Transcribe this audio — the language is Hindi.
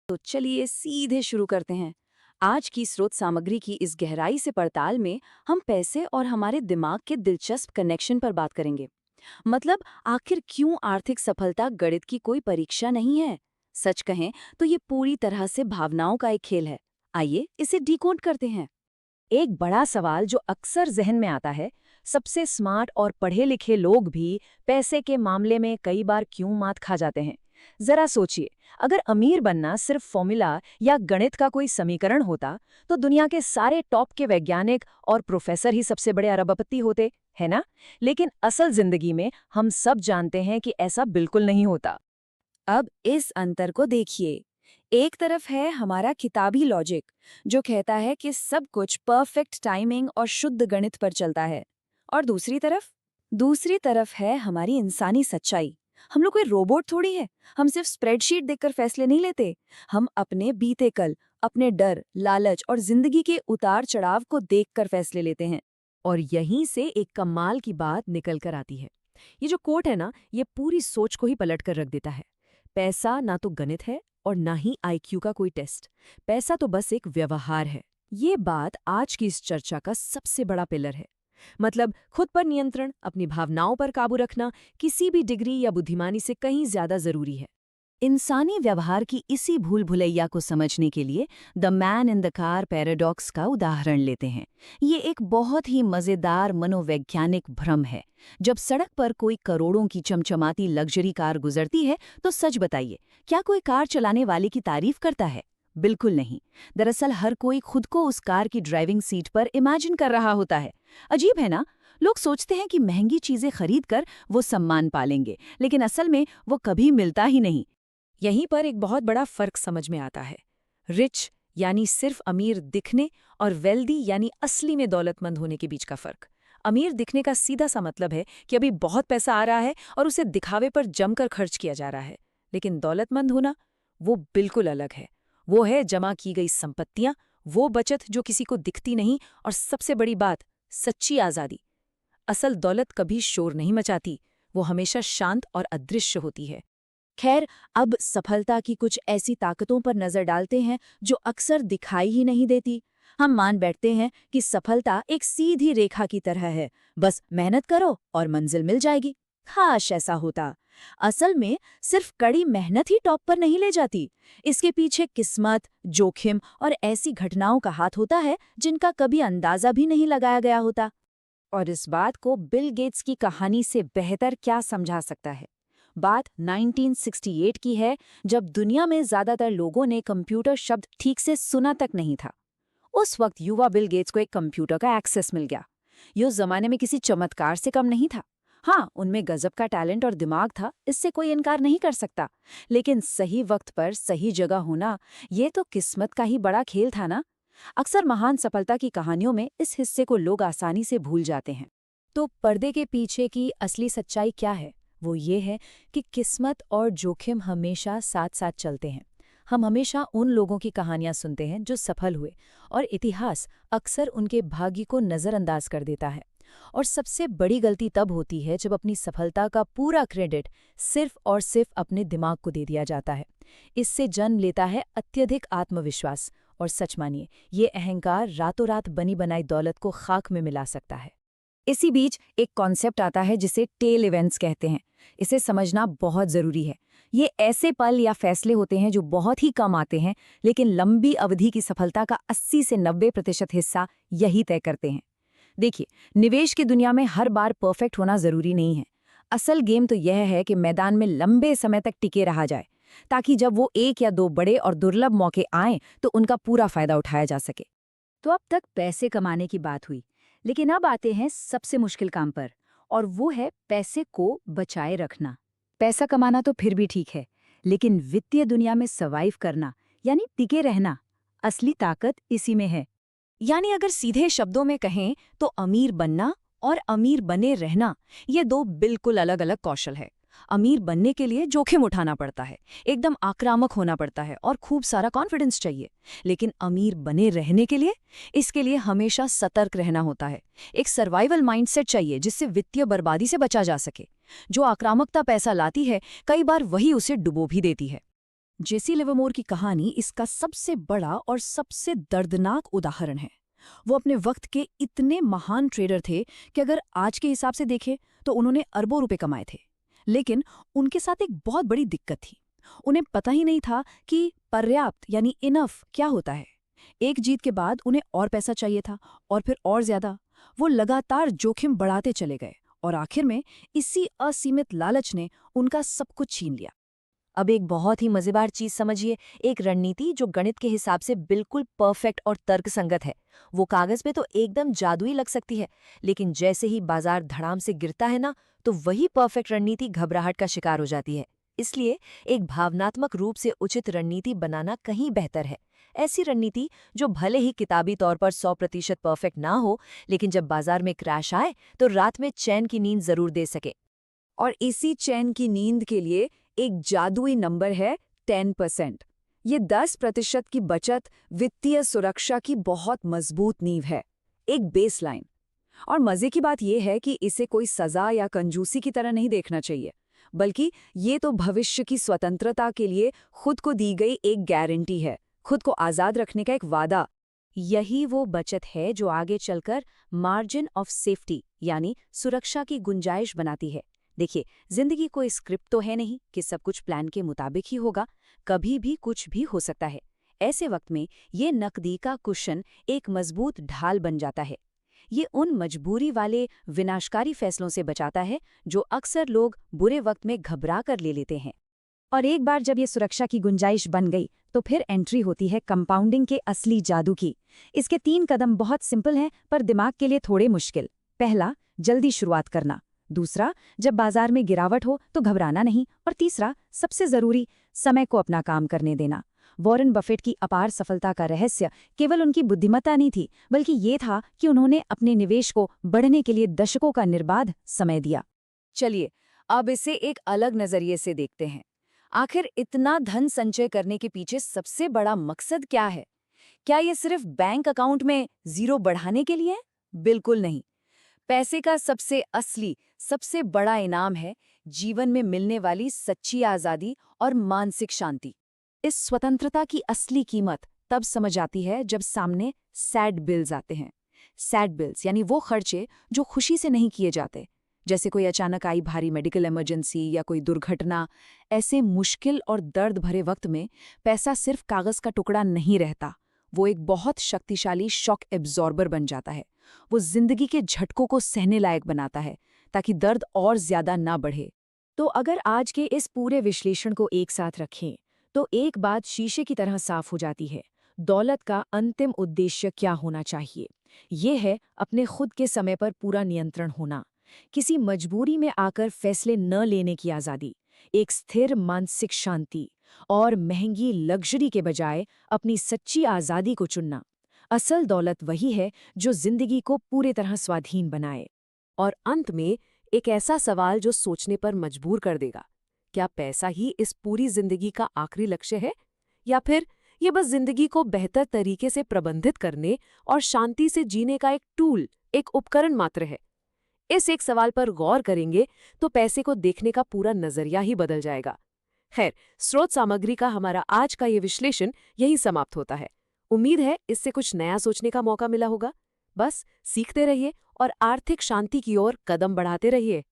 तो चलिए सीधे शुरू करते हैं। आज की स्रोत सामग्री की इस गहराई से पड़ताल में हम पैसे और हमारे दिमाग के दिलचस्प कनेक्शन पर बात करेंगे। मतलब आखिर क्यों आर्थिक सफलता गणित की कोई परीक्षा नहीं है। सच कहें तो ये पूरी तरह से भावनाओं का एक खेल है। आइए इसे डिकोड करते हैं। एक बड़ा सवाल जो अक्सर जहन में आता है, सबसे स्मार्ट और पढ़े लिखे लोग भी पैसे के मामले में कई बार क्यों मात खा जाते हैं। जरा सोचिए, अगर अमीर बनना सिर्फ फॉर्मूला या गणित का कोई समीकरण होता तो दुनिया के सारे टॉप के वैज्ञानिक और प्रोफेसर ही सबसे बड़े अरबपति होते, है ना? लेकिन असल जिंदगी में हम सब जानते हैं कि ऐसा बिल्कुल नहीं होता। अब इस अंतर को देखिए। एक तरफ है हमारा किताबी लॉजिक, जो कहता है कि सब कुछ परफेक्ट टाइमिंग और शुद्ध गणित पर चलता है। और दूसरी तरफ है हमारी इंसानी सच्चाई। हम लोग कोई रोबोट थोड़ी है। हम सिर्फ स्प्रेडशीट देखकर फैसले नहीं लेते। हम अपने बीते कल, अपने डर, लालच और जिंदगी के उतार चढ़ाव को देखकर फैसले लेते हैं। और यहीं से एक कमाल की बात निकल कर आती है। ये जो कोट है ना, ये पूरी सोच को ही पलट कर रख देता है। पैसा ना तो गणित है और ना ही आईक्यू का कोई टेस्ट। पैसा तो बस एक व्यवहार है। ये बात आज की इस चर्चा का सबसे बड़ा पिलर है। मतलब खुद पर नियंत्रण, अपनी भावनाओं पर काबू रखना किसी भी डिग्री या बुद्धिमानी से कहीं ज्यादा जरूरी है। इंसानी व्यवहार की इसी भूल भुलैया को समझने के लिए the man in the car paradox का उदाहरण लेते हैं। ये एक बहुत ही मजेदार मनोवैज्ञानिक भ्रम है। जब सड़क पर कोई करोड़ों की चमचमाती लग्जरी कार गुजरती है तो सच बताइए, क्या कोई कार चलाने वाले की तारीफ करता है? बिल्कुल नहीं। दरअसल हर कोई खुद को उस कार की ड्राइविंग सीट पर इमेजिन कर रहा होता है। अजीब है ना? लोग सोचते हैं कि महंगी चीजें खरीदकर वो सम्मान पालेंगे, लेकिन असल में वो कभी मिलता ही नहीं। यहीं पर एक बहुत बड़ा फर्क समझ में आता है। रिच यानी सिर्फ अमीर दिखने और वेल्दी यानी असली में दौलतमंद होने के बीच का फर्क। अमीर दिखने का सीधा सा मतलब है कि अभी बहुत पैसा आ रहा है और उसे दिखावे पर जमकर खर्च किया जा रहा है। लेकिन दौलतमंद होना, वो बिल्कुल अलग है। वो है जमा की गई संपत्तियां, वो बचत जो किसी को दिखती नहीं, और सबसे बड़ी बात, सच्ची आज़ादी। असल दौलत कभी शोर नहीं मचाती, वो हमेशा शांत और अदृश्य होती है। खैर, अब सफलता की कुछ ऐसी ताकतों पर नजर डालते हैं जो अक्सर दिखाई ही नहीं देती। हम मान बैठते हैं कि सफलता एक सीधी रेखा की तरह है, बस मेहनत करो और मंजिल मिल जाएगी। काश ऐसा होता। असल में सिर्फ कड़ी मेहनत ही टॉप पर नहीं ले जाती। इसके पीछे किस्मत, जोखिम और ऐसी घटनाओं का हाथ होता है जिनका कभी अंदाजा भी नहीं लगाया गया होता। और इस बात को बिल गेट्स की कहानी से बेहतर क्या समझा सकता है? बात 1968 की है, जब दुनिया में ज्यादातर लोगों ने कंप्यूटर शब्द ठीक से सुना तक नहीं था। उस वक्त युवा बिल गेट्स को एक कंप्यूटर का एक्सेस मिल गया। ये उस जमाने में किसी चमत्कार से कम नहीं था। हाँ, उनमें गजब का टैलेंट और दिमाग था, इससे कोई इनकार नहीं कर सकता। लेकिन सही वक्त पर सही जगह होना, ये तो किस्मत का ही बड़ा खेल था ना। अक्सर महान सफलता की कहानियों में इस हिस्से को लोग आसानी से भूल जाते हैं। तो पर्दे के पीछे की असली सच्चाई क्या है? वो ये है कि किस्मत और जोखिम हमेशा साथ साथ चलते हैं। हम हमेशा उन लोगों की कहानियां सुनते हैं जो सफल हुए, और इतिहास अक्सर उनके भाग्य को नज़रअंदाज कर देता है। और सबसे बड़ी गलती तब होती है जब अपनी सफलता का पूरा क्रेडिट सिर्फ और सिर्फ अपने दिमाग को दे दिया जाता है। इससे जन्म लेता है अत्यधिक आत्मविश्वास, और सच मानिए, ये अहंकार रातों रात बनी बनाई दौलत को खाक में मिला सकता है। इसी बीच एक कॉन्सेप्ट आता है जिसे टेल इवेंट्स कहते हैं। इसे समझना बहुत जरूरी है। ये ऐसे पल या फैसले होते हैं जो बहुत ही कम आते हैं, लेकिन लंबी अवधि की सफलता का 80 से 90% हिस्सा यही तय करते हैं। देखिए, निवेश की दुनिया में हर बार परफेक्ट होना जरूरी नहीं है। असल गेम तो यह है कि मैदान में लंबे समय तक टिके रहा जाए, ताकि जब वो एक या दो बड़े और दुर्लभ मौके आएं तो उनका पूरा फायदा उठाया जा सके। तो अब तक पैसे कमाने की बात हुई, लेकिन अब आते हैं सबसे मुश्किल काम पर, और वो है पैसे को बचाए रखना। पैसा कमाना तो फिर भी ठीक है, लेकिन वित्तीय दुनिया में सर्वाइव करना, यानी टिके रहना, असली ताकत इसी में है। यानी अगर सीधे शब्दों में कहें तो अमीर बनना और अमीर बने रहना, ये दो बिल्कुल अलग अलग कौशल है। अमीर बनने के लिए जोखिम उठाना पड़ता है, एकदम आक्रामक होना पड़ता है और खूब सारा कॉन्फिडेंस चाहिए। लेकिन अमीर बने रहने के लिए, इसके लिए हमेशा सतर्क रहना होता है। एक सर्वाइवल माइंडसेट चाहिए जिससे वित्तीय बर्बादी से बचा जा सके। जो आक्रामकता पैसा लाती है, कई बार वही उसे डुबो भी देती है। जेसी लिवरमोर की कहानी इसका सबसे बड़ा और सबसे दर्दनाक उदाहरण है। वो अपने वक्त के इतने महान ट्रेडर थे कि अगर आज के हिसाब से देखें तो उन्होंने अरबों रुपए कमाए थे। लेकिन उनके साथ एक बहुत बड़ी दिक्कत थी। उन्हें पता ही नहीं था कि पर्याप्त यानी इनफ क्या होता है। एक जीत के बाद उन्हें और पैसा चाहिए था, और फिर और ज्यादा। वो लगातार जोखिम बढ़ाते चले गए और आखिर में इसी असीमित लालच ने उनका सब कुछ छीन लिया। अब एक बहुत ही मजेदार चीज समझिए, एक रणनीति जो गणित के हिसाब से बिल्कुल परफेक्ट और तर्कसंगत है। वो कागज पे तो एकदम जादुई लग सकती है, लेकिन जैसे ही बाजार धड़ाम से गिरता है ना, तो वही परफेक्ट रणनीति घबराहट का शिकार हो जाती है। इसलिए एक भावनात्मक रूप से उचित रणनीति बनाना कहीं बेहतर है। ऐसी रणनीति जो भले ही किताबी तौर पर 100% परफेक्ट ना हो, लेकिन जब बाजार में क्रैश आए तो रात में चैन की नींद जरूर दे सके। और इसी चैन की नींद के लिए एक जादुई नंबर है 10%। ये 10% की बचत वित्तीय सुरक्षा की बहुत मजबूत नींव है, एक बेसलाइन। और मजे की बात यह है कि इसे कोई सजा या कंजूसी की तरह नहीं देखना चाहिए, बल्कि ये तो भविष्य की स्वतंत्रता के लिए खुद को दी गई एक गारंटी है, खुद को आजाद रखने का एक वादा। यही वो बचत है जो आगे चलकर मार्जिन ऑफ सेफ्टी यानी सुरक्षा की गुंजाइश बनाती है। देखिए, जिंदगी कोई स्क्रिप्ट तो है नहीं कि सब कुछ प्लान के मुताबिक ही होगा। कभी भी कुछ भी हो सकता है। ऐसे वक्त में ये नकदी का कुशन एक मजबूत ढाल बन जाता है। ये उन मजबूरी वाले विनाशकारी फैसलों से बचाता है जो अक्सर लोग बुरे वक्त में घबरा कर ले लेते हैं। और एक बार जब ये सुरक्षा की गुंजाइश बन गई तो फिर एंट्री होती है कंपाउंडिंग के असली जादू की। इसके 3 कदम बहुत सिंपल हैं पर दिमाग के लिए थोड़े मुश्किल। पहला, जल्दी शुरुआत करना। दूसरा, जब बाजार में गिरावट हो तो घबराना नहीं। और तीसरा, सबसे जरूरी, समय को अपना काम करने देना। वॉरेन बफेट की अपार सफलता का रहस्य केवल उनकी बुद्धिमत्ता नहीं थी, बल्कि ये था कि उन्होंने अपने निवेश को बढ़ने के लिए दशकों का निर्बाध समय दिया। चलिए, अब इसे एक अलग नजरिए से देखते हैं। आखिर इतना धन संचय करने के पीछे सबसे बड़ा मकसद क्या है? क्या ये सिर्फ बैंक अकाउंट में जीरो बढ़ाने के लिए है? बिल्कुल नहीं। पैसे का सबसे असली, सबसे बड़ा इनाम है जीवन में मिलने वाली सच्ची आजादी और मानसिक शांति। इस स्वतंत्रता की असली कीमत तब समझ आती है जब सामने सैड बिल्स आते हैं। सैड बिल्स यानी वो खर्चे जो खुशी से नहीं किए जाते, जैसे कोई अचानक आई भारी मेडिकल इमरजेंसी या कोई दुर्घटना। ऐसे मुश्किल और दर्द भरे वक्त में पैसा सिर्फ कागज का टुकड़ा नहीं रहता, वो एक बहुत शक्तिशाली शॉक एब्जॉर्बर बन जाता है। वो जिंदगी के झटकों को सहने लायक बनाता है ताकि दर्द और ज्यादा ना बढ़े। तो अगर आज के इस पूरे विश्लेषण को एक साथ रखें तो एक बात शीशे की तरह साफ हो जाती है। दौलत का अंतिम उद्देश्य क्या होना चाहिए? ये है अपने खुद के समय पर पूरा नियंत्रण होना, किसी मजबूरी में आकर फैसले न लेने की आज़ादी, एक स्थिर मानसिक शांति और महंगी लग्जरी के बजाय अपनी सच्ची आज़ादी को चुनना। असल दौलत वही है जो जिंदगी को पूरी तरह स्वाधीन बनाए। और अंत में एक ऐसा सवाल जो सोचने पर मजबूर कर देगा, क्या पैसा ही इस पूरी जिंदगी का आखिरी लक्ष्य है, या फिर ये बस जिंदगी को बेहतर तरीके से प्रबंधित करने और शांति से जीने का एक टूल, एक उपकरण मात्र है? इस एक सवाल पर गौर करेंगे तो पैसे को देखने का पूरा नजरिया ही बदल जाएगा। खैर, स्रोत सामग्री का हमारा आज का ये विश्लेषण यही समाप्त होता है। उम्मीद है इससे कुछ नया सोचने का मौका मिला होगा। बस सीखते रहिए और आर्थिक शांति की ओर कदम बढ़ाते रहिए।